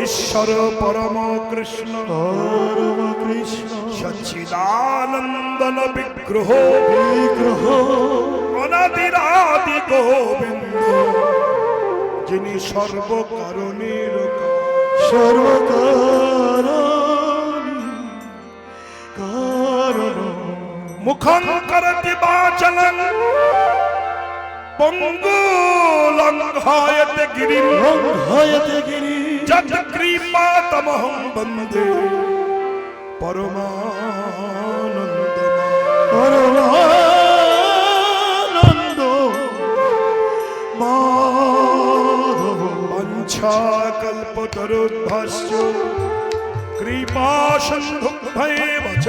ঈশ্বর পরম কৃষ্ণ সচ্চিদানন্দন বিগ্রহ অনাদিরাদি গোবিন্দ, যিনি সর্বকারণের মুখং করতি বাচলং পঙ্গুলঙ্ঘায়তে গিরিম যত কৃপা তমহং বন্দে পরমানন্দ মাধব বাঞ্ছা কল্পতরুভ্যশ্চ কৃপা সিন্ধুভ্যেব চ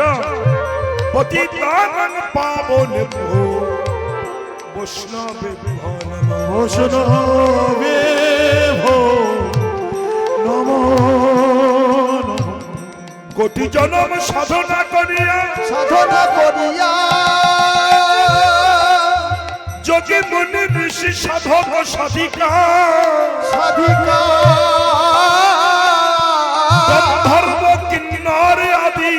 পতিতানাং পাবনেভ্যো বৈষ্ণবেভ্যো নমো। কোটি জনম সাধনা করিয়া যোগী মুনি ঋষি সাধক সাধিকা গন্ধর্ব কিন্নর আদি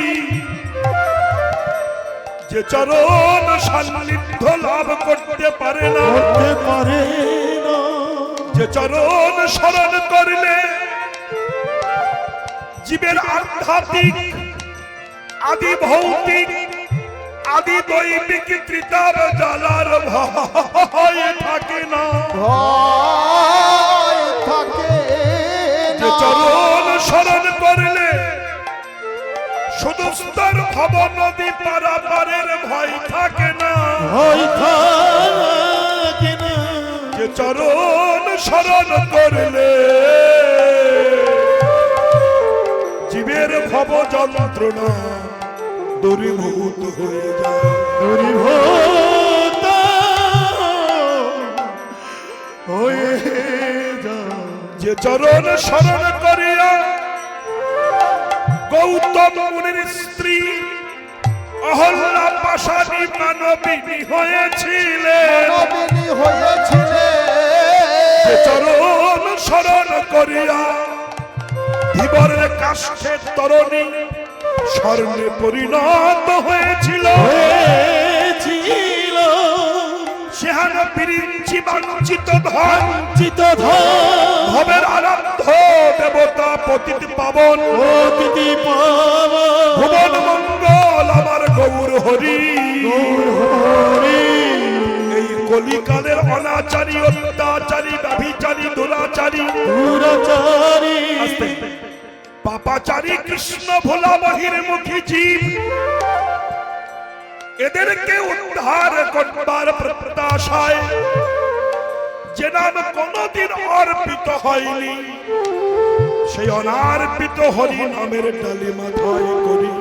যে চরণ সান্নিধ্য লাভ করতে পারে না, যে চরণ শরণ করলে জীবের আধ্যাত্মিক আদি ভৌতিক আদি দৈবিক ত্রিতাব জ্বালার ভয় থাকে না, যে চরণ শরণ করলে সুদূর ভব নদী পারাপারের ভয় থাকে না, যে চরণ শরণ করলে জীবের ভব যন্ত্রণা দূরীভূত হয়ে যায়, যে চরণ শরণ করিয়া গৌতম মুনির স্ত্রী অহল্যা পাশানি মানবিনী হয়েছিলেন, যে চরণ শরণ করিয়া ধীবরের কাষ্ঠের তরণী স্বর্ণে পরিণত হয়েছিল, সেহান বিরিঞ্চি বাঞ্ছিত ধন ভবের আরাধ্য দেবতা পতিত পাবন ভুবন মঙ্গল আমার গৌর হরি। এই কলিকালের অনাচারী অত্যাচারী ব্যভিচারী দুরাচারী পাপাচারী কৃষ্ণ ভোলা বহির্মুখী জীব, এদেরকে উদ্ধার করবার প্রত্যাশায় যে নাম কোনদিন অর্পিত হয়নি, সেই অনার্পিত হরি নামের ডালি মাথায় করি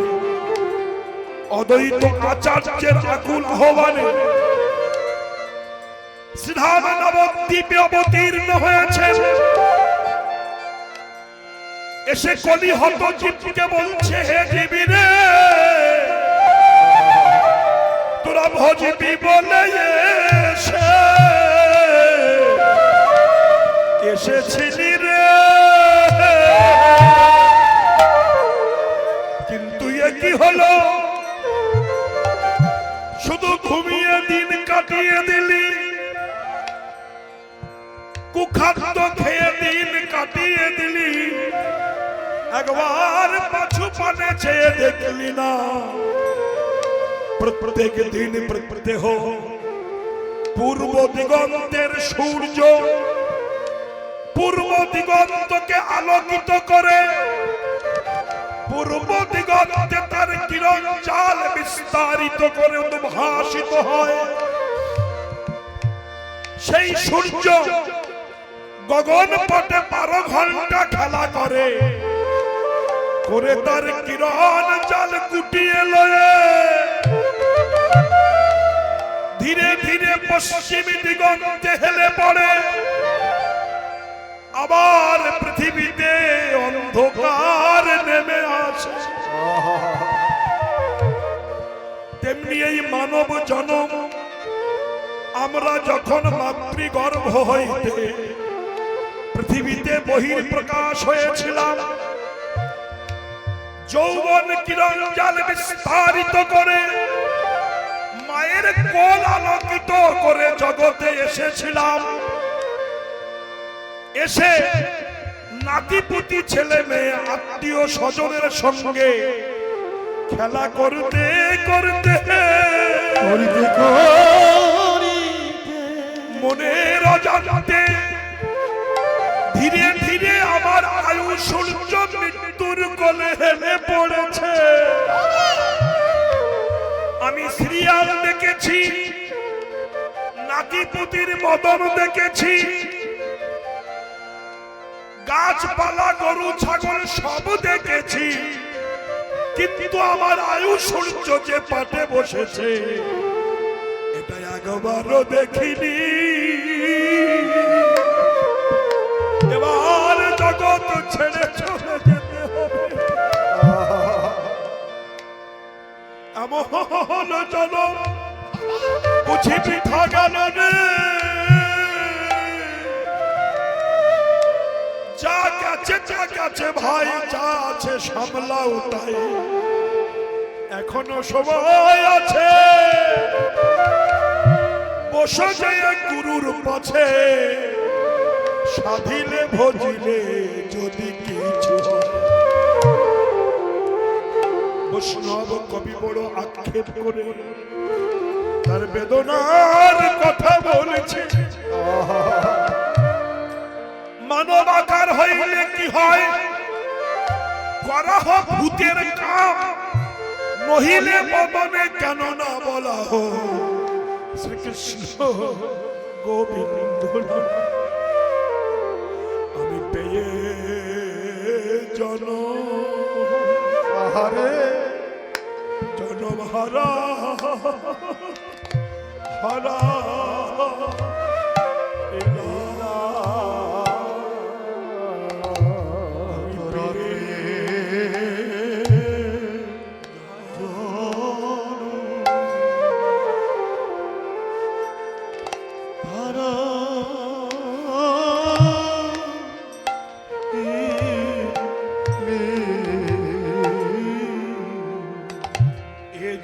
অদ্বৈত আচার্যের আকুল আহ্বানে শ্রীধাম নবদ্বীপে অবতীর্ণ হয়েছেন। এসে কলি হত জীবকে বলছে, হে জীবী রে, তোরা ভজবি বলে এসেছিলি রে, কিন্তু এ কি হলো, শুধু ঘুমিয়ে দিন কাটিয়ে দিলি, কুখাদ্য খেয়ে দিন কাটিয়ে দিলি, একবার পাছু পানে চেয়ে দেখলি না। প্রত্যেক দিন প্রত্যহ পূর্ব দিগন্তের সূর্য পূর্ব দিগন্তকে আলোকিত করে, পূর্ব দিগন্তে তার কিরণ জাল বিস্তারিত করে উদ্ভাসিত হয়। সেই সূর্য গগন পটে 12 ঘন্টা খেলা করে তার কিরণ জাল কুটিয়ে লয়ে ধীরে ধীরে পশ্চিম দিগন্তে হেলে পড়ে, আবার পৃথিবীতে অন্ধকার নেমে আসে। তেমনি এই মানব জনম আমরা যখন মাতৃগর্ভ হইতে পৃথিবীতে বহিঃপ্রকাশ হয়েছিলাম, যৌবন কিরণ জাল বিস্তারিত করে মায়ের কোল আলোকিত করে জগতে এসেছিলাম। এসে নাতিপুতি ছেলে মেয়ে আত্মীয় স্বজনের সঙ্গে খেলা করতে করতে মনের অজান্তে ধীরে ধীরে আমার আয়ু সূর্য মৃত্যুর কোলে হেলে পড়েছে। আমি সিরিয়াল দেখেছি, নাতিপুতির মদন দেখেছি, গাছপালা গরু ছাগল সব দেখেছি, কিন্তু আমার আয়ু সূর্য যে পাটে বসেছে এটা একবারও দেখিনি। এবার জগৎ ছেড়ে চলে যেতে হবে, এমন চলো বুঝি পিঠা গেল রে। যা গেছে ভাই, যা আছে সামলাও তাই, এখনো সময় আছে। বসে যেয়ে গুরুর পথে সাধিলে ভজিলে যদি কিছু। বৈষ্ণব কবি বড় আক্ষেপ করে তার বেদনার কথা বলেছে। মানব আকার হইলে কি হয়, করা হোক ভূতের কাম, নহিলে মদনে কেন না বলা হোক শ্রীকৃষ্ণ গোবিন্দ। আমি পেয়ে জনম হারা হারা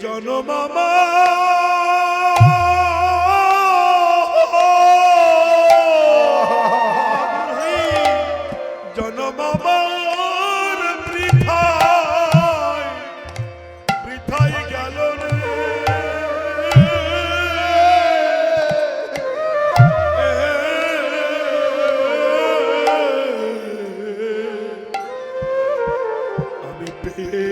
জনমামা জনমামার বৃথাই গেল রে। আমি পেয়ে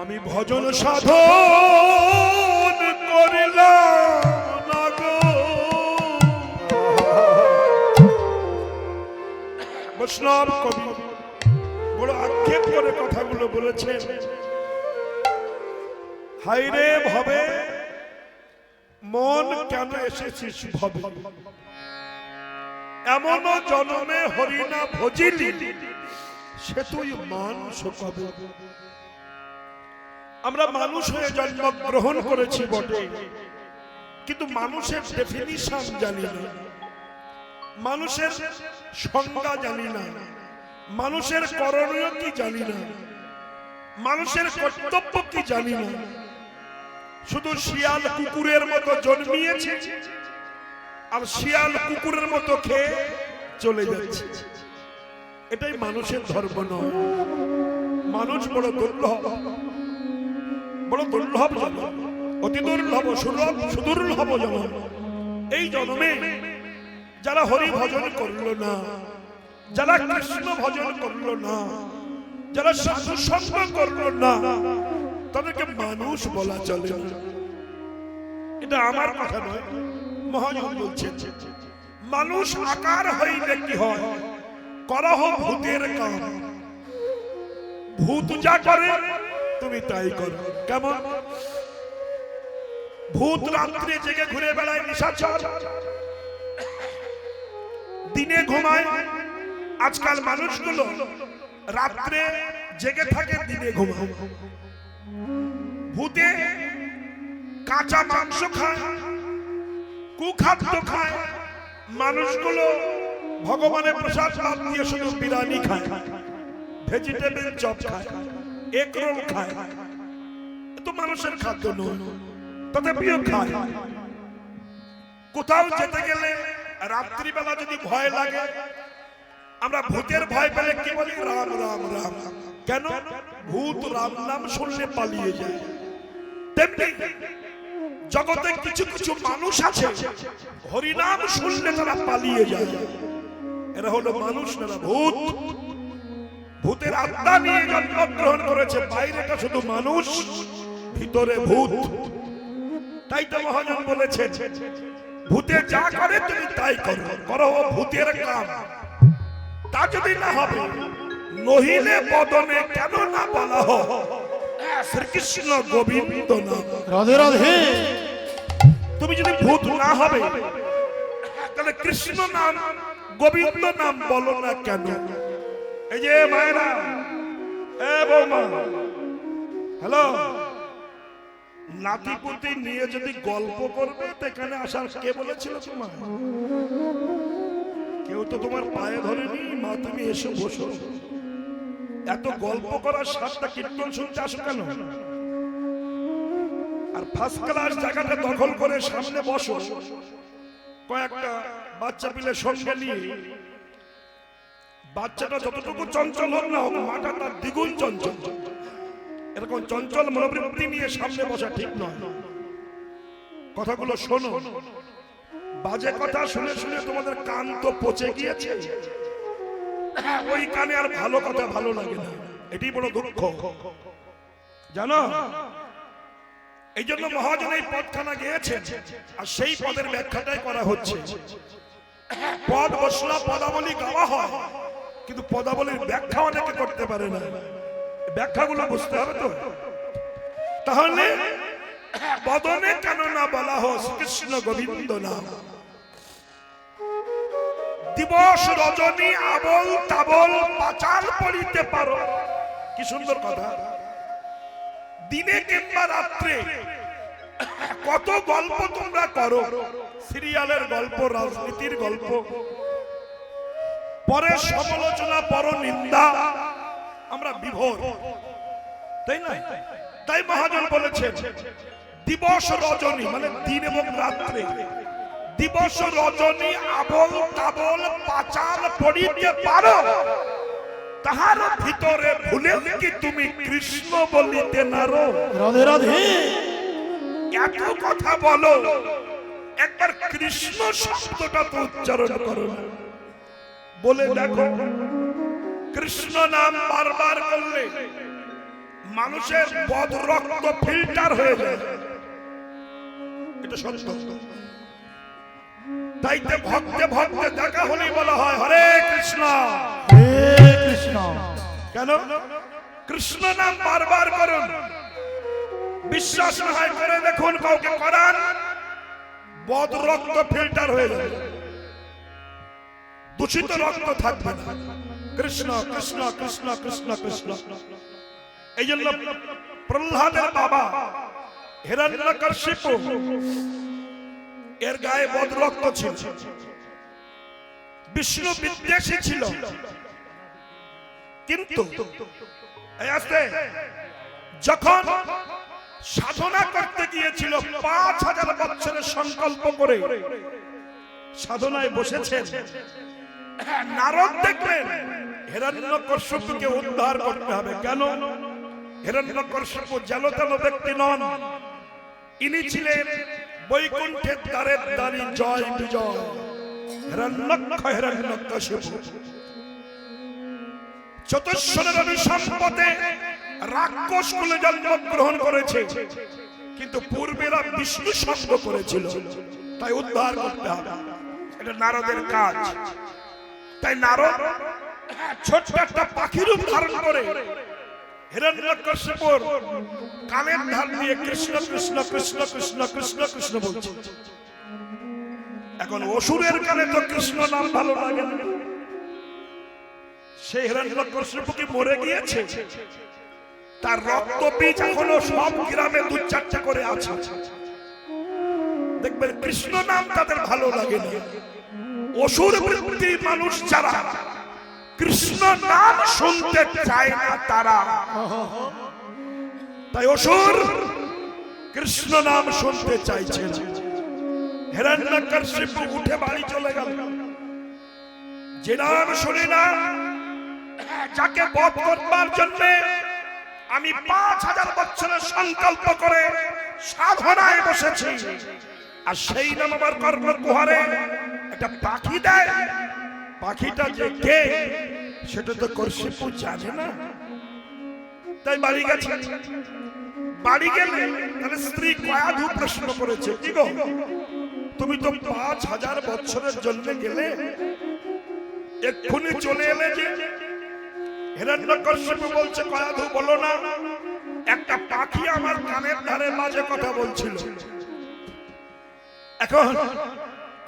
আমি ভজন সাধন করিলাম না গো। বৈষ্ণব কবি বড় আক্ষেপ করে কথাগুলো বলেছেন। হাইরে ভবে মন কেন এসেছিস ভবে, এমন জনমে হরিনা ভজিলি সে তুই মানুষ কবে। আমরা মানুষ হয়ে জন্মগ্রহণ করেছি বটে, কিন্তু মানুষের ডেফিনিশন জানি না, মানুষের সংজ্ঞা জানি না, মানুষের করণীয় কি জানি না, মানুষের কর্তব্য কি জানি না। শুধু শিয়াল কুকুরের মতো জন্মিয়েছে আর শিয়াল কুকুরের মতো খেয়ে চলে যাচ্ছে। এটাই মানুষের ধর্ম নয়। মানুষ বড় দুর্লভ, বড় দুর্লভ জন্ম, অতি দুর্লভ সুদুর্লভ জন্ম। এই জন্মে যারা হরি ভজন করল না, যারা কৃষ্ণ ভজন করল না, যারা সাধু সঙ্গ করল না, তাদেরকে মানুষ বলা চলে না। এটা আমার কথা নয়, মহাজন বলছেন। মানুষ আকার হইলে কি হয়, করা হোক ভূতের কাম। ভূত যা করে তুমি তাই করো। কেমন? ভূত রাত্রে জেগে ঘুরে বেড়ায় নিশাচর, দিনে ঘুমায়, আজকাল মানুষগুলো রাত্রে জেগে থাকে, দিনে ঘুমায়। ভূতে কাঁচা মাংস খায়, কুখাদ্য খায়, মানুষগুলো ভগবানের প্রসাদ বাদ দিয়ে শুধু বিরিয়ানি খায়, ভেজিটেবল চপ খায়, এগ রোল খায়। তো মানুষের খাদ্য নয়, তথাপিও খায়। কোথাও যেতে গেলে রাত্রিবেলা যদি ভয় লাগে, আমরা ভূতের ভয় পেলে কি বলি? রাম রাম রাম। কেন? ভূত রাম নাম শুনলে পালিয়ে যায়। তেমনি জগতে কিছু কিছু মানুষ আছে, হরিনাম শুনলে তারা পালিয়ে যায়। এরা হলো মানুষ না, ভূত। ভূতের আত্মা নিয়ে জন্মগ্রহণ করেছে, বাইরেটা শুধু মানুষ, ভিতরে ভূত। তাই তো মহাজন বলেছেন, ভূতে যা করে তুমি তাই করো, করো ভূতের কাম। তা যদি না হবে, নহিলে বদনে কেন না বলা হোক শ্রীকৃষ্ণ গোবিন্দ নাম। রাধে রাধে। তুমি যদি ভূত না হবে, তাহলে কৃষ্ণ নাম গোবিন্দ নাম বলো না কেন? এই যে মায়েরা, এ বৌমা, হ্যালো, নাতিপুতি নিয়ে যদি গল্প করবে তো এখানে আসার কে বলেছিল তোমার? কেউ তো তোমার পায়ে ধরেনি। মা তুমি এসে বসো, এত গল্প করার সাতটা কীর্তন শুনতে আসো কেন? আর ফার্স্ট ক্লাস জায়গাটা দখল করে সামনে বসো, কয়েকটা বাচ্চা পিলে সঙ্গে নিয়ে। বাচ্চাটা যতটুকু চঞ্চল হোক না হোক, মাটা তার দ্বিগুণ চঞ্চল। এরকম চঞ্চল মনোবৃত্তি নিয়ে সামনে বসা ঠিক নয়। কথাগুলো শোনো, বাজে কথা শুনে শুনে তোমাদের কান তো পচে গিয়েছে, ওই কানে আর ভালো কথা ভালো লাগে না। এটাই বড় দুঃখ, জানো। এই জন্য মহাজন এই পদখানা গিয়েছেন, আর সেই পদের ব্যাখ্যাটাই করা হচ্ছে। পদ বসলা পদাবলী গাওয়া হয়, কিন্তু পদাবলীর ব্যাখ্যা অনেকে করতে পারে না। ব্যাখ্যাগুলো বুঝতে হবে তো। তাহলে বদনে কেন না বলা হোক শ্রীকৃষ্ণ গোবিন্দ নাম। দিবস রজনী আবল তাবল পাচার পড়িতে পারো। কি সুন্দর কথা। দিনে কিংবা রাত্রে কত গল্প তোমরা করো, সিরিয়ালের গল্প, রাজনীতির গল্প, পরে সমালোচনা, পর নিন্দা, আমরা বিভোর, তাই না? তাই মহাজন বলেছেন, দিবস রজনী মানে দিন এবং রাত্রে, দিবস রজনী আবল তাবল পাচার পড়িতে পারো, তাহার ভিতরে ভুলে কি তুমি কৃষ্ণ বলিতে নারো। রাধে রাধে। এত কথা বলো, একবার কৃষ্ণ শব্দটা তো উচ্চারণ করো না। বলে দেখো, কৃষ্ণ নাম বারবার করলে মানুষের বদ রক্ত ফিল্টার হয়ে যায়। এটা সত্য। তাইতে ভক্তে ভক্তে দেখা হলেই বলা হয় হরে কৃষ্ণ হরে কৃষ্ণ। কেন? কৃষ্ণ নাম বারবার করুন। বিশ্বাস না হয় করে দেখুন, কাউকে করান, বদ রক্ত ফিল্টার হয়ে যাবে, দূষিত রক্ত থাকবে না। কৃষ্ণ কৃষ্ণ কৃষ্ণ কৃষ্ণ কৃষ্ণ। এই জন্য প্রহ্লাদের বাবা হিরণ্যকশিপু, এর গায়ে বদ রক্ত ছিল। বিষ্ণু বিদ্বেষী ছিল, কিন্তু যখন সাধনা করতে গিয়েছিল 5000 বছরের সংকল্প করে সাধনায় বসেছেন, নারদ দেখলেন হিরণ্যকশিপুকে উদ্ধার করতে হবে। কেন? হিরণ্যকশিপু যেন তেন ব্যক্তি নন, ইনি ছিলেন বৈকুণ্ঠের দ্বারের দ্বারী জয় বিজয় হিরণ্যক্ষ হিরণ্যকশিপু। চতুষ্বরের অভিসম্পদে রাক্ষস কুলে জন্মগ্রহণ করেছে, কিন্তু পূর্বেরা বিষ্ণু সঙ্গ করেছিল, তাই উদ্ধার করতে হবে। এটা নারদের কাজ। তাই নারদ ছোট্ট একটা পাখি রূপ ধারণ করে হিরণ্যকশিপুর কানের ধার দিয়ে কৃষ্ণ কৃষ্ণ কৃষ্ণ কৃষ্ণ কৃষ্ণ কৃষ্ণ বলছে। এখন অসুরের কানে তো কৃষ্ণ নাম ভালো লাগে না। সে হিরণ্যকশিপুকে মরে গিয়েছে, তার রক্ত বীজ এখনো সব গ্রামে 2-4টা করে আছে। দেখবেন কৃষ্ণ নাম তাদের ভালো লাগে না। অসুর বৃত্তির মানুষ যারা কৃষ্ণ নাম শুনতে চায় না তারা, তাই অসুর কৃষ্ণ নাম শুনতে চাইছে না। হিরণ্যকশিপু উঠে বাড়ি চলে গেল। যে নাম শুনি না, যাকে বধ করবার জন্য আমি 5000 বছরের সংকল্প করে সাধনায় বসেছি, আর সেই নাম আমার কর্ণকুহরে একটা পাখি দেয়, পাখিটা যে কে সেটা তো কশিপু জানে না। তাই বাড়ি গেছে। বাড়ি গেলে তাহলে স্ত্রী কয়াধু প্রশ্ন করেছে, কি গো তুমি তো 5000 বছরের জন্য গেলে, এক্ষুনি চলে এলে যে? হিরণ্যকশিপু বলছে, কয়াধু বলো না, একটা পাখি আমার কানের ধারে মাঝে কথা বলছিল। এখন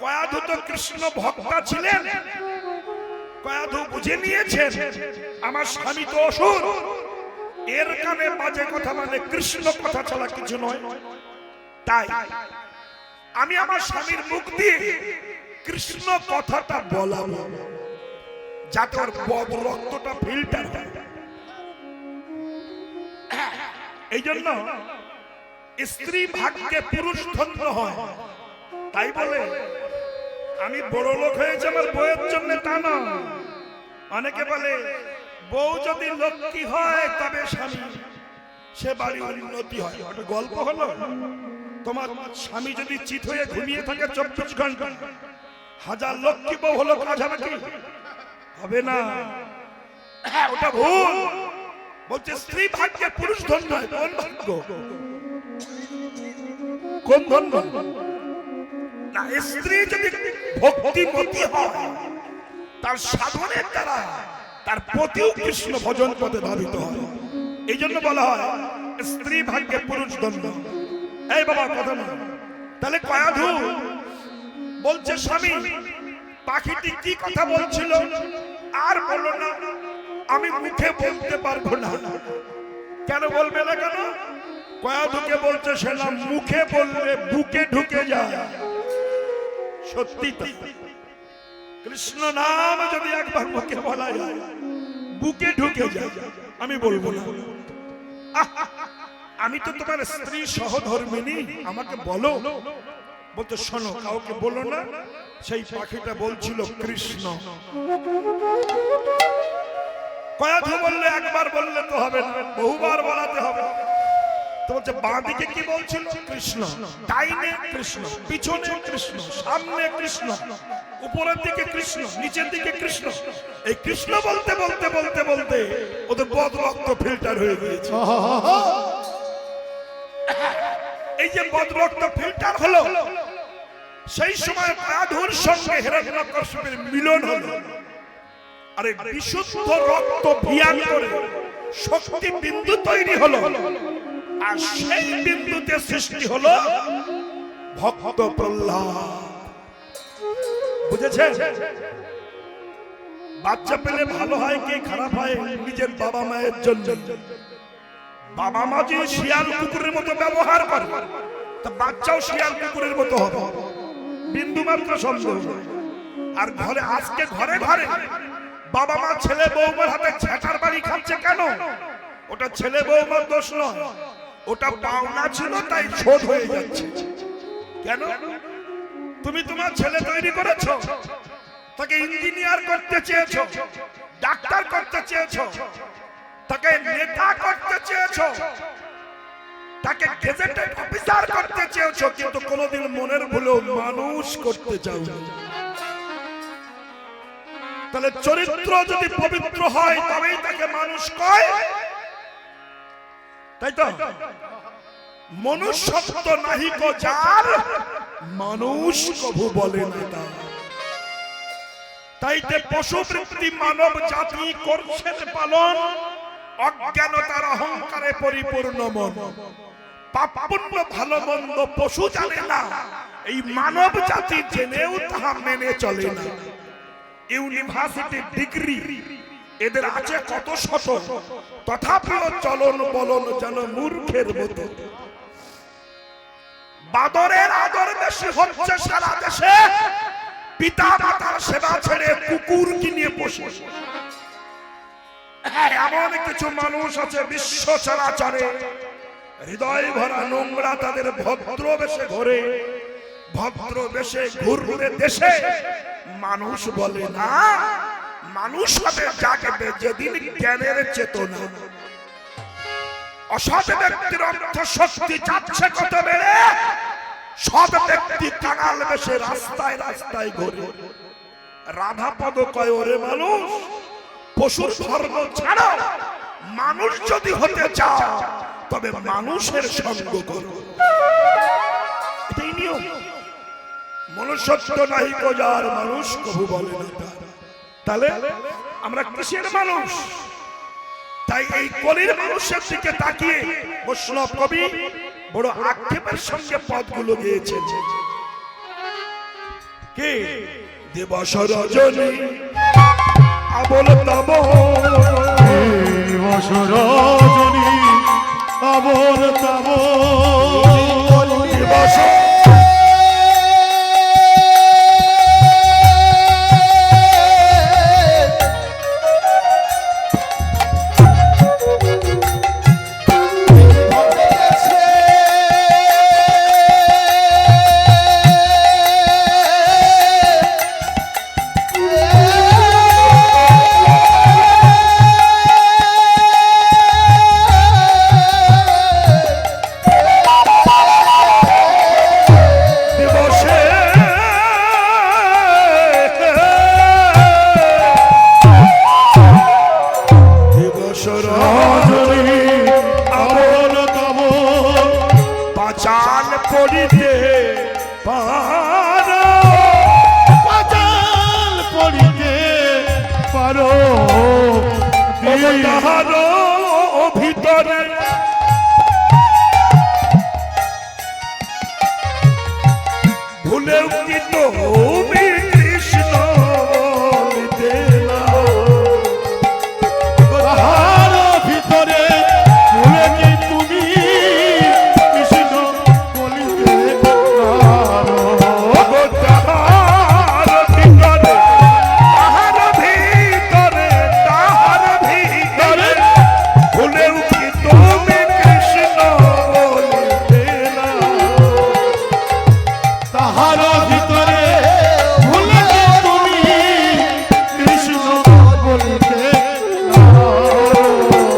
কয়াধু তো কৃষ্ণ ভক্তা ছিলেন, কয়াধু বুঝে নিয়েছেন আমার স্বামী তো অসুর, এর কানে মাঝে কথা মানে কৃষ্ণ কথা ছাড়া কিছু নয়। তাই আমি আমার স্বামীর মুখ দিয়ে কৃষ্ণ কথাটা বলাবো, যাতে ওর বদ রক্তটা ফিল্টার হয়। এই জন্য স্ত্রী ভাগ্যে পুরুষ ধন্য হয়। তাই বলে আমি বড় লোক হয়েছে আমার বউয়ের জন্য তা না। অনেকে বলে বউ যদি লক্ষ্মী হয় তবে স্বামী সে বাড়ি উন্নতি হয়। ওটা গল্প হলো। তোমার স্বামী যদি চিত হয়ে ঘুমিয়ে থাকে 24 ঘন্টা, 1000 লক্ষ্মী বউ হলো, কাজ হবে কি? হবে না, ওটা ভুল। বলছে স্ত্রী ভাগ্যে পুরুষ ধন্য হয়। কোন ভাগ্য? কোন ধন্য? না, স্ত্রী যদি ভক্তিমতী হয়, তার সাধনের দ্বারা তার পতিও কৃষ্ণ ভজন পথে ধাবিত হয়। এই জন্য বলা হয় স্ত্রী ভাগ্যে পুরুষ ধন্য। এই বাবা কথা না। তাহলে কয়াধু বলছে, স্বামী পাখিটি কি কথা বলছিল আর বলো না, আমি মুখে বলতে পারবো না। কেন বলবে না কেন? কয়াধুকে বলছে সে না মুখে বললে বুকে ঢুকে যায়। সত্যি তো, কৃষ্ণ নাম যদি একবার মুখে বলা যায় বুকে ঢুকে যায়। আমি বলবো না। আমি তো তোমার স্ত্রী সহধর্মিনী, আমাকে বলো। বলতে শোনো, কাউকে বলো না। সেই পাখিটা বলছিল কৃষ্ণ। কয়াধু বললে একবার বললে তো হবে না, বহুবার বলাতে হবে। তো বলছে বাঁ দিকে কি বলছিল? কৃষ্ণ। ডাইনে কৃষ্ণ, পিছনে কৃষ্ণ, সামনে কৃষ্ণ, উপরের দিকে কৃষ্ণ, নিচের দিকে কৃষ্ণ। এই কৃষ্ণ বলতে বলতে বলতে বলতে ওদের বদ রক্ত ফিল্টার হয়ে গিয়েছে। এই যে বদ রক্ত ফিল্টার হলো, সেই সময় কয়াধুর সঙ্গে হিরণ্যকশিপুর মিলন হলো। আরে বিশুদ্ধ রক্ত ভিয়ান করে শক্তি বিন্দু তৈরি হলো, আর সেই বিন্দুতে সৃষ্টি হলো ভক্ত প্রহ্লাদ। বুঝেছেন? বাচ্চা পেলে ভালো হয় কি খারাপ হয় নিজের বাবা মায়ের জন্য। বাবা মা যদি শিয়াল কুকুরের মতো ব্যবহার করে, তা বাচ্চাও শিয়াল কুকুরের মতো হবে, বিন্দু মাত্র সন্দেহ। আর ঘরে আজকে ঘরে ঘরে বাবা মা ছেলে বৌমার হাতে ঝাঁটার বাড়ি খাচ্ছে কেন? ওটা ছেলে বৌমার দোষ নয়, ওটা পাওনা ছিল তাই শোধ হয়ে যাচ্ছে। কেন? তুমি তোমার ছেলে তৈরি করেছো, তাকে ইঞ্জিনিয়ার করতে চেয়েছো, ডাক্তার করতে চেয়েছো, তাকে নেতা করতে চেয়েছো, তাকে গেজেটেড অফিসার করতে চেয়েছো, কিন্তু কোনোদিন মনের ভুলেও মানুষ করতে চাও না। তাহলে চরিত্র যদি পবিত্র হয় তবেই তাকে মানুষ কয়, তাই তো? মনুষ্যত্ব নাহিক যার, মানুষ কভু বলে না তার। তাইতে পশুবৃত্তি মানব জাতি করছেন পালন, অজ্ঞানতার অহংকারে পরিপূর্ণ মন। পাপ পুণ্য ভালো মন্দ পশু জানে না, এই মানব জাতি জেনেও তাহা মেনে চলে না। ইউনিভার্সিটি ডিগ্রি এদের আছে কত শত, তথাপিও চলন বলন যেন মূর্খের মতো। বাদরের আদর বেশি হচ্ছে সারা দেশে, পিতা মাতার সেবা ছেড়ে কুকুর কিনে বসে। এমন কিছু মানুষ আছে বিশ্ব চরাচরে হৃদয় ভরা নোংরা, তাদের ভদ্র বেশে ঘোরে, ভদ্র বেশে ঘুরে দেশে মানুষ বলে না। মানুষ হবে জাগবে যেদিন জ্ঞানের চেতনা। অসৎ ব্যক্তির অর্থ শক্তি যাচ্ছে কত বেড়ে, সৎ ব্যক্তি কাঙাল বেশে রাস্তায় রাস্তায় ঘোরে। রাধাপদ কয় ওরে মানুষ, পশুর ধর্ম ছাড়ো, মানুষ যদি হতে চাও তবে মানুষের সঙ্গ করো। এটাই নিয়ম। মনুষ্যত্ব নাহি যার মানুষ কবু বলে না তার। তাহলে আমরা কিসের মানুষ? তাই এই কলির মানুষের দিকে তাকিয়ে বৈষ্ণব কবি বড় আক্ষেপের সঙ্গে পদগুলো গেয়েছেন। কে? দিবস রজনী আবল তাব, দিবস রজনী আবল তাব, দিবস পড়িতে পারো, পাতাল পড়িতে পারো, তাহারো ভিতরে ভুলেও কি তুমি কৃষ্ণ বলিতে না? তাহার ভিতরে ভুলে কি তুমি কৃষ্ণ বলিতে পারো? তাহার ভিতরে, তাহার ভিতরে, তাহার ভিতরে ভুলেও কি তুমি কৃষ্ণ বলিতে না? তাহার ভিতরে ভুলে কি তুমি কৃষ্ণ বলিতে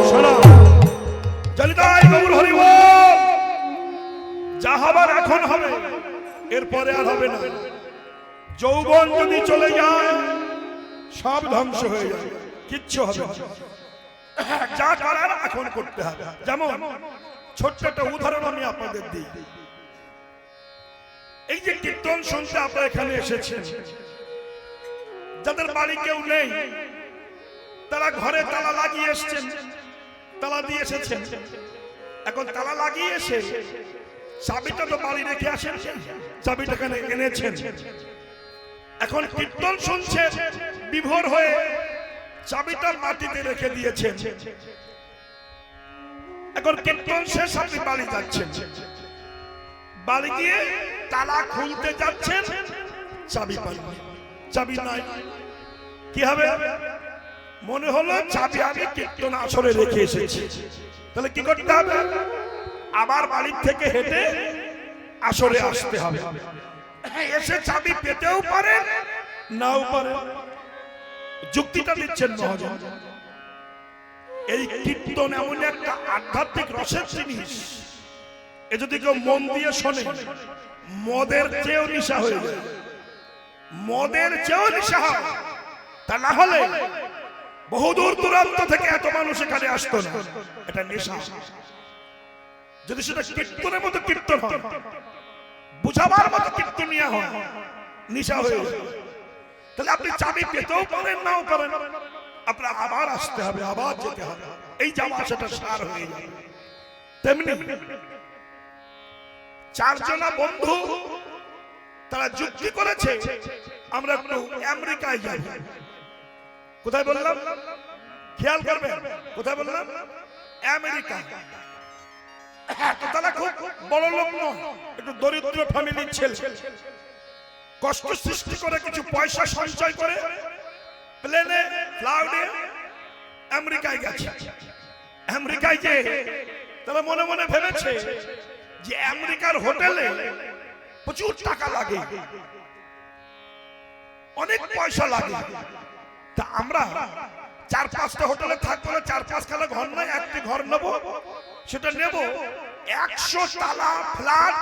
শোনো, জলিতাই গৌর হরি বল। যা হবার এখন হবে, এরপরে আর হবে না। যৌবন যদি চলে যায় সব ধ্বংস হয়ে যাবে, কিচ্ছু হবে না। যা করার এখন করতে হবে। যেমন ছোট্ট একটা উদাহরণ আমি আপনাদের দিই। এই যে কীর্তন শুনতে আপনারা এখানে এসেছেন, যাদের বাড়ি কেউ নেই তারা ঘরে তালা লাগিয়ে এসেছেন, তালা দিয়ে এসেছেন। এখন তালা লাগিয়ে এসে চাবিটা তো বাড়ি রেখে আসেন, চাবিটা এখানে এনেছেন। এখন কীর্তন শুনছেন, বিভোর হয়ে চাবিটা মাটিতে রেখে দিয়েছেন। এখন কীর্তন শেষ, আপনি বাড়ি যাচ্ছেন, বাড়ি গিয়ে তালা খুলতে যাচ্ছেন, চাবি পান, চাবি নাই। কি হবে? মনে হলো চাবি আমি কীর্তন আসরে রেখে এসেছি। তাহলে কি করতে হবে? আবার বাড়ির থেকে হেঁটে আসরে আসতে হবে। এসে চাবি পেতেও পারে, নাও পারে। যুক্তিটা দিচ্ছেন মহাজন। এই কীর্তন এমন একটা আধ্যাত্মিক রসের জিনিস, এ যদি কেউ মন দিয়ে শোনে, মদের চেয়েও নিশা হয়ে যায়, মদের চেয়েও নিশা হয়। তা না হলে বহুদূর দূরান্ত থেকে এত মানুষ এখানে আসতো না। এটা নেশা। যদি সেটা কীর্তনের মতো কীর্তন হয়, বুঝাবার মতো কীর্তনিয়া হয়, নিশা হয়ে যায়। তাহলে আপনি চাবি পেতেও পারেন, নাও পারেন, আপনার আবার আসতে হবে, আবার যেতে হবে। এই যাওয়া সেটা সার হয়ে যাবে। তেমনি চারজনা বন্ধু তারা যুক্তি করেছে আমরা একটু আমেরিকায় যাই। কোথায় বললাম? খেয়াল করবেন, কোথায় বললাম? আমেরিকা। তো তারা খুব বড় লোক নয়, একটু দরিদ্র ফ্যামিলির ছেলে। কষ্ট সৃষ্টি করে কিছু পয়সা সঞ্চয় করে প্লেনে ফ্লাইটে আমেরিকায় গেছে। আমেরিকায় যে তারা মনে মনে ভেবেছে যে আমেরিকার হোটেলে প্রচুর টাকা লাগে, অনেক পয়সা লাগে। তা আমরা 4-5টা হোটেলে থাকবো না, 4-5খানা ঘর নয়, একটি ঘর নেব। সেটা নেব 100 তলা ফ্ল্যাট।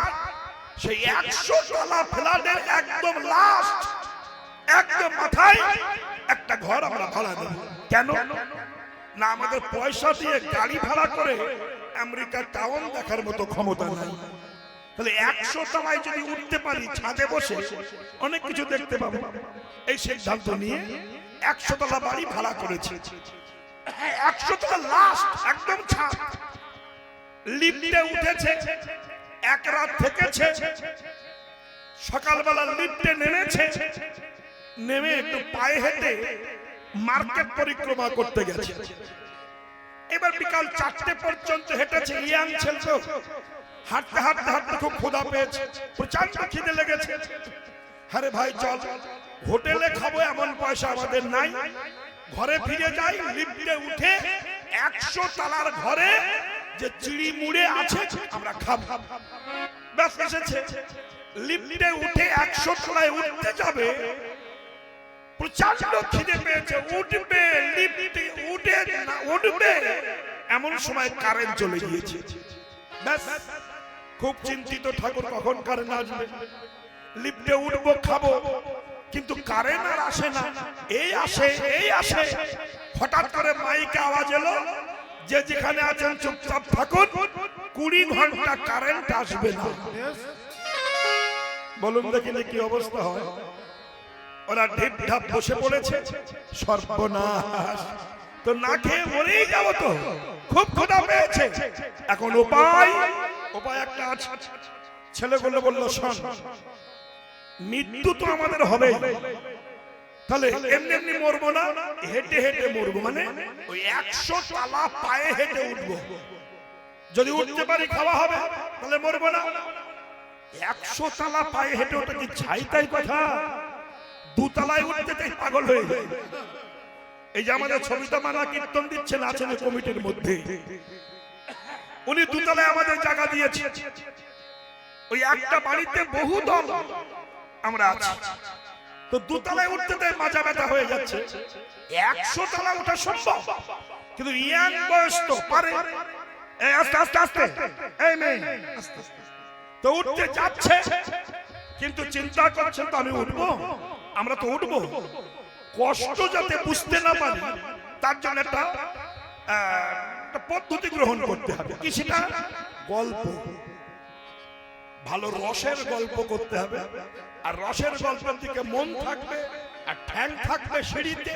সেই 100 তলা ফ্ল্যাটের একদম লাস্ট, একদম মাথায় একটা ঘর আমরা ভাড়া দেব। কেন না? আমাদের পয়সা দিয়ে গাড়ি ভাড়া করে আমেরিকার টাউন দেখার মতো ক্ষমতা নাই। তাহলে 100 তলায় যদি উঠতে পারি, ছাদে বসে অনেক কিছু দেখতে পাবো। এই সিদ্ধান্ত নিয়ে 100 তলা বাড়ি ভাড়া করেছি। 100 তলা লাস্ট একদম ছাদ। লিফটে উঠেছে, এক রাত থেকেছে। সকালবেলা লিফটে নেমেছে, নেমে একটু পায়ে হেঁটে মার্কেট পরিক্রমা করতে গেছে। এবার বিকাল 4টে পর্যন্ত হেঁটেছে। ইয়াং ছেলে তো, হাঁটতে হাঁটতে হাঁটতে খুব ক্ষুধা পেয়েছে, প্রচন্ড খিদে লেগেছে। আরে ভাই চল, হোটেলে খাবো এমন পয়সা আমাদের নাই, ঘরে ফিরে যাই। লিফটে উঠে 100 তলার ঘরে যে চিড়ি মুড়ে আছে আমরা খাবো। ব্যাস এসেছে। লিফটে উঠে 100 তলায় উঠতে যাবে, প্রচন্ড খিদে পেয়েছে, উঠবে লিফটে উঠবে এমন সময় কারেন্ট চলে গিয়েছে। ব্যাস খুব চিন্তিত ঠাকুর, কখন কারেন্ট আসবে। লিফটে উঠবো, খাবো, কিন্তু কারেন্ট আর আসে না। এই আসে এই আসে। হঠাৎ করে মাইকে আওয়াজ এলো যে যেখানে আছেন চুপচাপ থাকুন, 20 ঘন্টা কারেন্ট আসবে না। বলুন দেখিনি কি অবস্থা হয়। ওরা ঢিপ ঢাপ বসে পড়েছে। সর্বনাশ, তো না খেয়ে মরেই যাবো তো, খুব ক্ষুধা পেয়েছে। এখন উপায় একটা আছে। ছেলেগুলো বলল, শোন, মৃত্যু তো আমাদের হবে, তাহলে এমনি এমনি মরবো না, হেঁটে হেঁটে মরবো। মানে ওই 100 তলা পায়ে হেঁটে উঠবো। যদি উঠতে পারি খাওয়া হবে, তাহলে মরবো না। 100 তলা পায়ে হেঁটে ওটা কি ছাই তাই কথা? 2 তলায় উঠতে তাই পাগল হয়ে যায়। এই যে আমাদের ছবিটা মানা কীর্তন দিচ্ছেন, আছেন কমিটির মধ্যে, উনি 2 তলায় আমাদের জায়গা দিয়েছে। ওই একটা বাড়িতে বহু দল আমরা আছি, তো 2 তলায় উঠতে তাই মাজা ব্যথা হয়ে যাচ্ছে। 100 তলা ওঠা সম্ভব, কিন্তু ইয়াং বয়স তো পারে। আস্তে আস্তে আস্তে, এই মেয়ে তো উঠতে যাচ্ছে, কিন্তু চিন্তা করছেন তো আমি উঠবো, আমরা তো উঠবো, কষ্ট যাতে বুঝতে না পারি তার জন্য একটা পদ্ধতি গ্রহণ করতে হবে। কি সেটা? গল্প, ভালো রসের গল্প করতে হবে। আর রসের গল্পের দিকে মন থাকবে, আর ঠ্যাং থাকবে সিঁড়িতে,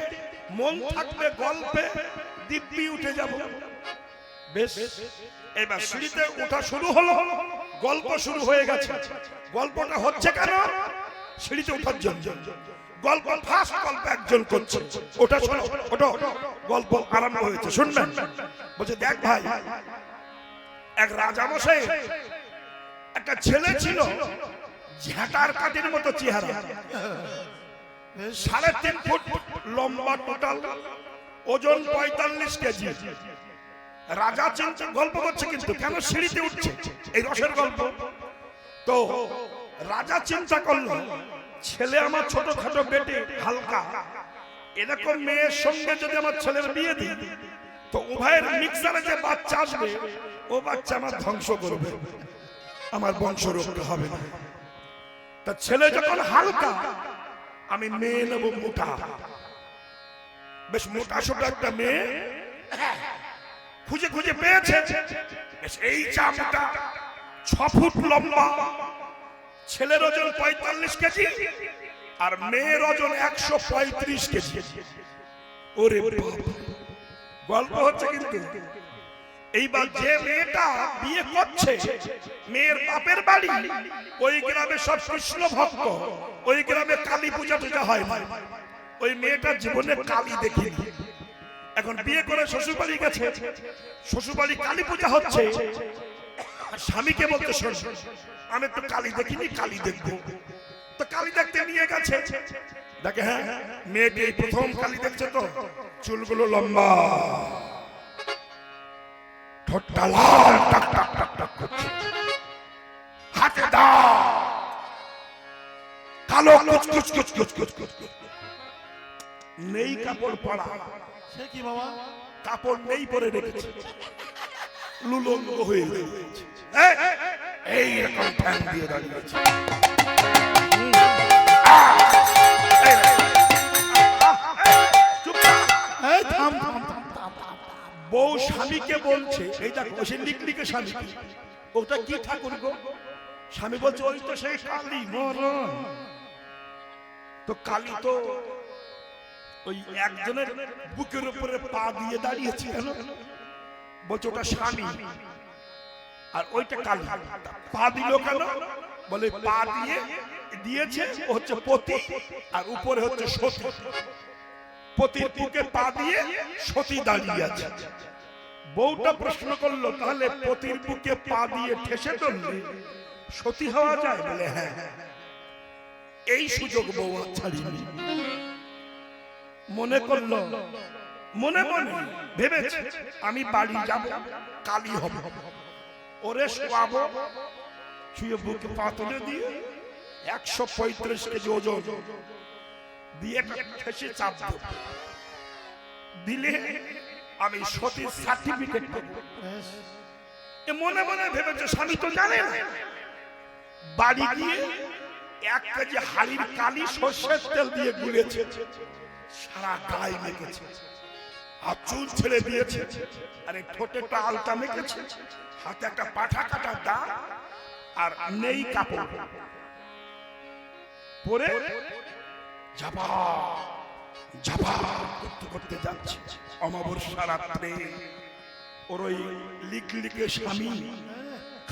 মন থাকবে গল্পে, দিব্যি উঠে যাব। বেশ, এবার সিঁড়িতে ওঠা শুরু হলো, গল্প শুরু হয়ে গেছে। গল্পটা হচ্ছে কেন? সিঁড়িতে ওঠার জন্য। গল্প ফার্স্ট গল্প একজন করছে, ওটা শোনো, ওটা গল্প আরম্ভ হয়েছে, শুনবেন। বলছে, দেখ ভাই, এক রাজামশাই একটা ছেলে ছিল, ঝাঁটার কাঠির মতো চেহারা, 3.5 ফুট লম্বা, টোটাল ওজন 45 কেজি। রাজা চিন্তা, গল্প করছে কিন্তু কেন সিঁড়িতে উঠছে, এই রসের গল্প। তো রাজা চিন্তা করলো, ছেলে আমার ছোটখাটো বেটে হালকা, এরকম মেয়ের সঙ্গে যদি আমার ছেলের বিয়ে দিই, তো উভয়ের মিক্সারে যে বাচ্চা আসবে, ও বাচ্চা আমার ধ্বংস করবে, আমার বংশ রক্ষা হবে না। তা ছেলে যখন হালকা, আমি মেয়ে নেব মোটা, বেশ মোটা সোটা একটা মেয়ে খুঁজে খুঁজে পেয়েছে। এই চামটা 6 ফুট লম্বা, ছেলের ওজন 45 কেজি, আর মেয়ের ওজন 135 কেজি। ওরে বাবা, গল্প হচ্ছে কিন্তু। এইবার যে মেয়েটা বিয়ে করছে, মেয়ের বাপের বাড়ি ওই গ্রামে সব কৃষ্ণ ভক্ত, ওই গ্রামে কালী পূজা টুজা হয় না। ওই মেয়েটা জীবনে কালী দেখিনি। এখন বিয়ে করে শ্বশুর বাড়ি গেছে, শ্বশুর বাড়ি কালী পূজা হচ্ছে, আর স্বামীকে বলতে শোন আমি একটু কালী দেখিনি, কালী দেখবো। তো কালী দেখতে নিয়ে গেছে, দেখে হ্যাঁ মেয়েটি এই প্রথম কালী দেখছে, তো চুলগুলো লম্বা, ঠোঁটটা লাল টাক টাক টাক টাক করছে, হাতে দা কালো কুচকুচ কুচকুচ কুচকুচ, নেই কাপড় পরা, সে কি বাবা? কাপড় নেই পরে রেখেছে, লুলঙ্গ হয়ে রয়েছে, এই রকম ঠ্যাং দিয়ে দাঁড়িয়েছে। এই থাম থাম থাম থাম। বউ স্বামীকে বলছে, এই দেখো সে লিকলিকে স্বামী, ওটা কি ঠাকুর গো? স্বামী বলছে ওই তো সেই কালী মরণ। তো কালী তো ওই একজনের বুকের উপরে পা দিয়ে দাঁড়িয়েছে, কেন? বলছে ওটা স্বামী আর ওইটা কালী। পা দিল কেন? বলে পা দিয়ে দিয়েছে ও হচ্ছে পতি, আর উপরে হচ্ছে সতী। পতির বুকে পা দিয়ে সতী দাঁড়িয়ে আছে। বউটা প্রশ্ন করলো, তাহলে পতির বুকে পা দিয়ে ঠেসে ধরলে সতী হওয়া যায়? বলে হ্যাঁ। এই সুযোগ বউ আর ছাড়িনি। মনে করলো, মনে মনে ভেবেছে আমি বাড়ি যাব, কালী হব, ওরে শোয়াবো, শুয়ে বুকে পা তুলে দিয়ে 135 কেজি ওজন দিয়ে ঠেসে চাপ দিলে আমি সতীর সার্টিফিকেট পাবো। মনে মনে ভেবেছে, স্বামী তো জানে না। বাড়ি গিয়ে 1 কেজি হাড়ির কালি সর্ষের তেল দিয়ে গুলেছে, সারা গায়ে মেখেছে, আর চুল ছেড়ে দিয়েছে, আরে ঠোঁটে একটা আলতা মেখেছে, হাতে একটা পাঠা কাটা দা, আর নেই কাপড় পরে ঝাপা ঝাপা করতে করতে যাচ্ছে। অমাবস্যা রাত্রে ওর ওই লিকলিকে স্বামী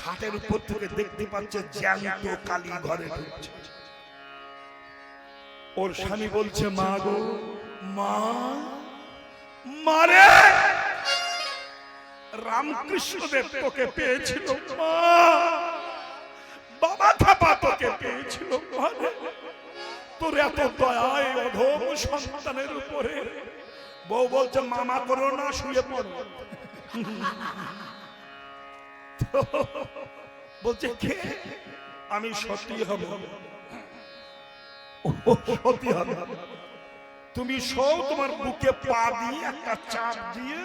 খাটের উপর থেকে দেখতে পাচ্ছে জ্যান্ত কালী ঘরে ঢুকছে। ওর স্বামী বলছে, মা গো মা, মারে রামকৃষ্ণ দেব তোকে পেয়েছিল মা, বাবা থাপা তোকে পেয়েছিল মারে, তোর এত দয়ায় অধম সন্তানের উপরে। বউ বলছে, মামা করো না, শুয়ে পড়ো। বলছে কে? আমি সতী হব। সতী হব? তুমি শোও, তোমার বুকে পা দিয়ে একটা চাপ দিয়ে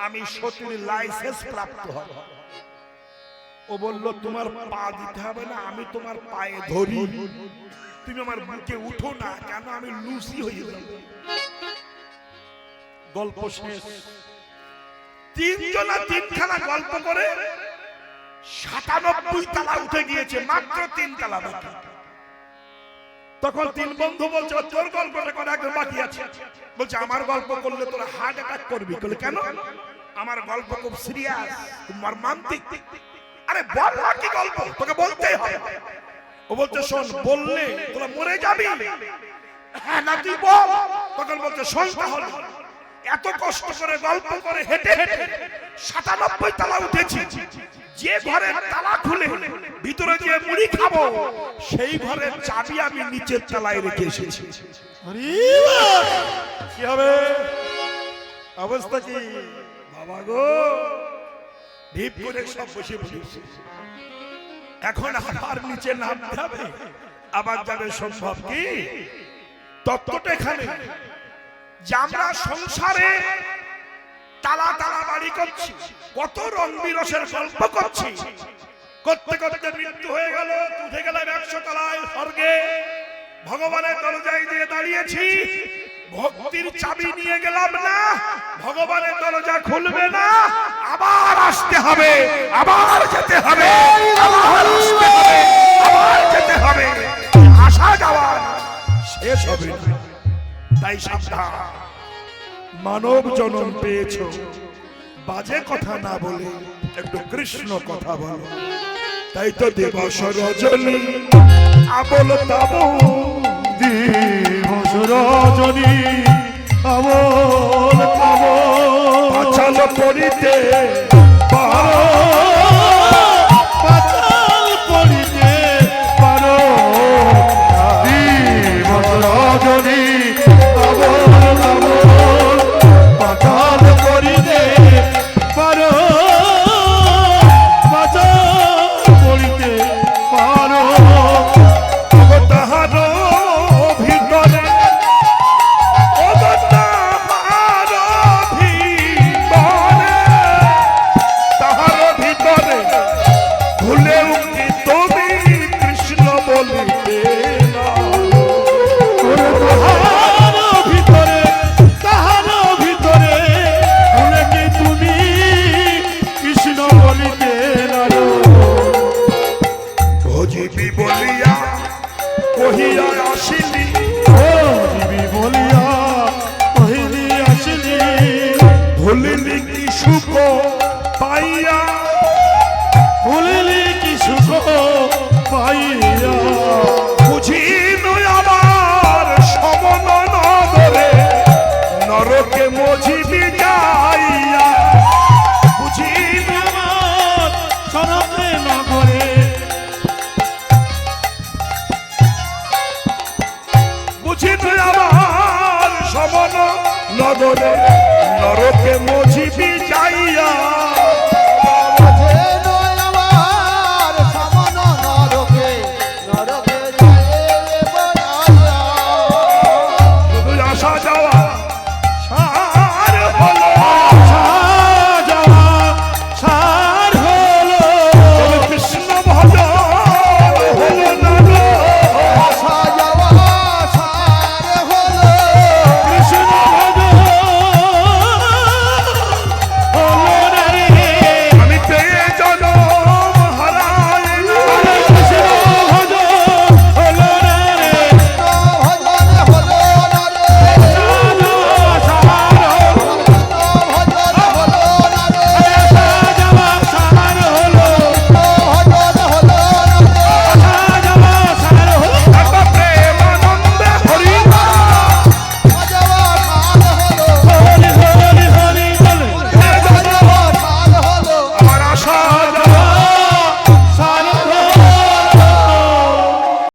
আমি সতীর লাইসেন্স প্রাপ্ত হব। ও বলল, তোমার পা দিতে হবে না, আমি তোমার পায়ে ধরি, তুমি আমার বুকে উঠো না, কেন আমি লুসি হয়ে যাব। গল্প শেষ। তিনজনা তিনখানা গল্প করে 97 তালা উঠে গিয়েছে, মাত্র 3 তালা বাকি। তখন 3 বন্ধু বলছে, তোর গল্পটা করে একদম বাকি আছে। বলছে, আমার গল্প করলে তোরা হার্ট অ্যাটাক করবি। বলে কেন? আমার গল্প খুব সিরিয়াস, খুব মর্মান্তিক। আরে বল না কি গল্প, তোকে বলতেই হবে। ও বলছে, শোন, বললে তোরা মরে যাবি। হ্যাঁ না, তুই বল। তখন বলছে, শোন তাহলে, এত কষ্ট করে গল্প করে হেঁটে হেঁটে 97 তালা উঠেছি, যে ঘরের তালা খুলে ভিতরে যে মুড়ি খাবো সেই ঘরের চাবি আমি নিচের তলায় রেখে এসেছি। কি হবে অবস্থা? কি বাবা গো, ঢিপ করে সব বসে বসে এখন আবার নিচে নামতে হবে, আবার যাবে সম্ভব কি? তত্ত্বটা এখানে যে আমরা সংসারে তালা তালা বাড়ি করছি, কত রং বিরসের গল্প করছি, করতে করতে মৃত্যু হয়ে গেল, উঠে গেলাম 100 তলায় স্বর্গে, ভগবানের দরজায় দিয়ে দাঁড়িয়েছি, ভক্তির চাবি নিয়ে গেলাম না, ভগবানের দরজা খুলবে না, আবার আসতে হবে, আবার যেতে হবে, আবার আসতে হবে, আবার যেতে হবে, আসা যাওয়া শেষ হবে না। তাই সাবধান, মানব জন্ম পেয়েছো, বাজে কথা না বলে একটু কৃষ্ণ কথা বলো। তাই তো দিবস রজনী আবল তাবো, দিবস রজনী আবল তাবো, পাঁচাল পড়িতে পাতাল পড়িতে পারো। দিবস রজনী আবল তাবো, পাতাল পড়িতে পারো, পাতাল পড়িতে পারো। তাহার ভিতরে তাহার ভিতরে ভুলেও কি তুমি কৃষ্ণ বলিতে না? তাহার ভিতরে, তাহার ভিতরে ভুলে কি তুমি কৃষ্ণ বলিতে নারো। ভজিবি বলিয়া কহিয়া আসিলি, ও দিবি বলিয়া কহিলি আসিলি, ভুলিলি কি সুখ পাইয়া, ভুলিলি কি সুখ পাইয়া।